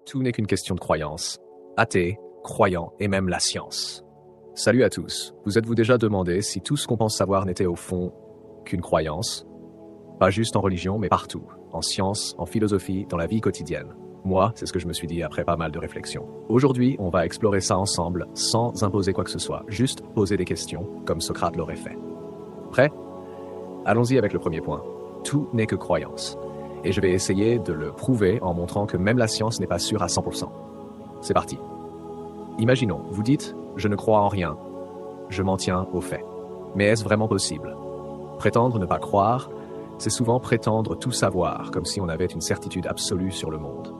Tout n'est qu'une question de croyance. Athée, croyant et même la science. Salut à tous. Vous êtes-vous déjà demandé si tout ce qu'on pense savoir n'était au fond qu'une croyance? Pas juste en religion, mais partout. En science, en philosophie, dans la vie quotidienne. Moi, c'est ce que je me suis dit après pas mal de réflexions. Aujourd'hui, on va explorer ça ensemble, sans imposer quoi que ce soit. Juste poser des questions, comme Socrate l'aurait fait. Prêt? Allons-y avec le premier point. Tout n'est que croyance. Et je vais essayer de le prouver en montrant que même la science n'est pas sûre à 100%. C'est parti. Imaginons, vous dites « je ne crois en rien, je m'en tiens aux faits ». Mais est-ce vraiment possible? Prétendre ne pas croire, c'est souvent prétendre tout savoir, comme si on avait une certitude absolue sur le monde.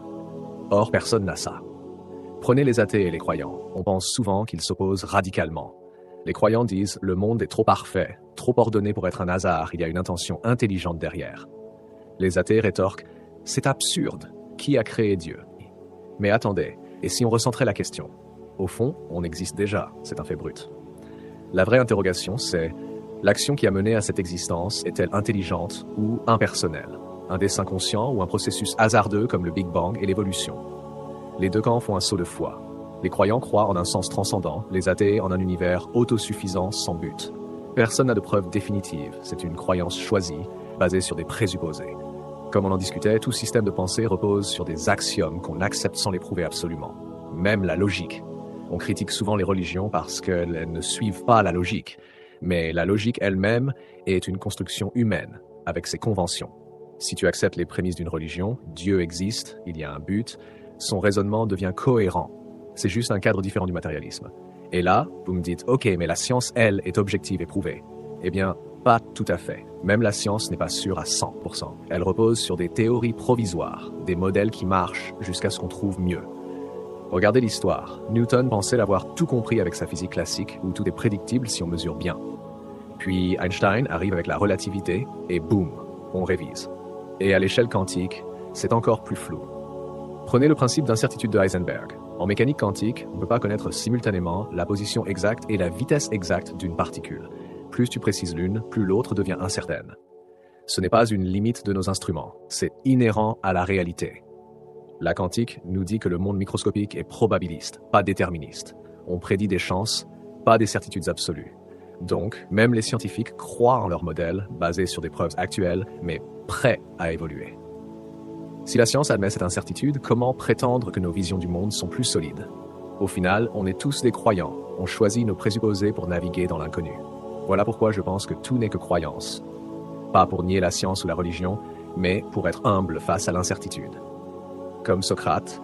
Or, personne n'a ça. Prenez les athées et les croyants. On pense souvent qu'ils s'opposent radicalement. Les croyants disent « le monde est trop parfait, trop ordonné pour être un hasard, il y a une intention intelligente derrière ». Les athées rétorquent « c'est absurde, qui a créé Dieu ?» Mais attendez, et si on recentrait la question? Au fond, on existe déjà, c'est un fait brut. La vraie interrogation, c'est l'action qui a mené à cette existence est-elle intelligente ou impersonnelle? Un dessein conscient ou un processus hasardeux comme le Big Bang et l'évolution? Les deux camps font un saut de foi. Les croyants croient en un sens transcendant, les athées en un univers autosuffisant sans but. Personne n'a de preuve définitive, c'est une croyance choisie, basée sur des présupposés. Comme on en discutait, tout système de pensée repose sur des axiomes qu'on accepte sans les prouver absolument. Même la logique. On critique souvent les religions parce qu'elles ne suivent pas la logique. Mais la logique elle-même est une construction humaine, avec ses conventions. Si tu acceptes les prémices d'une religion, Dieu existe, il y a un but, son raisonnement devient cohérent. C'est juste un cadre différent du matérialisme. Et là, vous me dites, ok, mais la science, elle, est objective et prouvée. Eh bien, pas tout à fait. Même la science n'est pas sûre à 100%. Elle repose sur des théories provisoires, des modèles qui marchent jusqu'à ce qu'on trouve mieux. Regardez l'histoire. Newton pensait l'avoir tout compris avec sa physique classique, où tout est prédictible si on mesure bien. Puis Einstein arrive avec la relativité, et boum, on révise. Et à l'échelle quantique, c'est encore plus flou. Prenez le principe d'incertitude de Heisenberg. En mécanique quantique, on ne peut pas connaître simultanément la position exacte et la vitesse exacte d'une particule. Plus tu précises l'une, plus l'autre devient incertaine. Ce n'est pas une limite de nos instruments, c'est inhérent à la réalité. La quantique nous dit que le monde microscopique est probabiliste, pas déterministe. On prédit des chances, pas des certitudes absolues. Donc, même les scientifiques croient en leur modèle, basé sur des preuves actuelles, mais prêts à évoluer. Si la science admet cette incertitude, comment prétendre que nos visions du monde sont plus solides? Au final, on est tous des croyants, on choisit nos présupposés pour naviguer dans l'inconnu. Voilà pourquoi je pense que tout n'est que croyance. Pas pour nier la science ou la religion, mais pour être humble face à l'incertitude. Comme Socrate,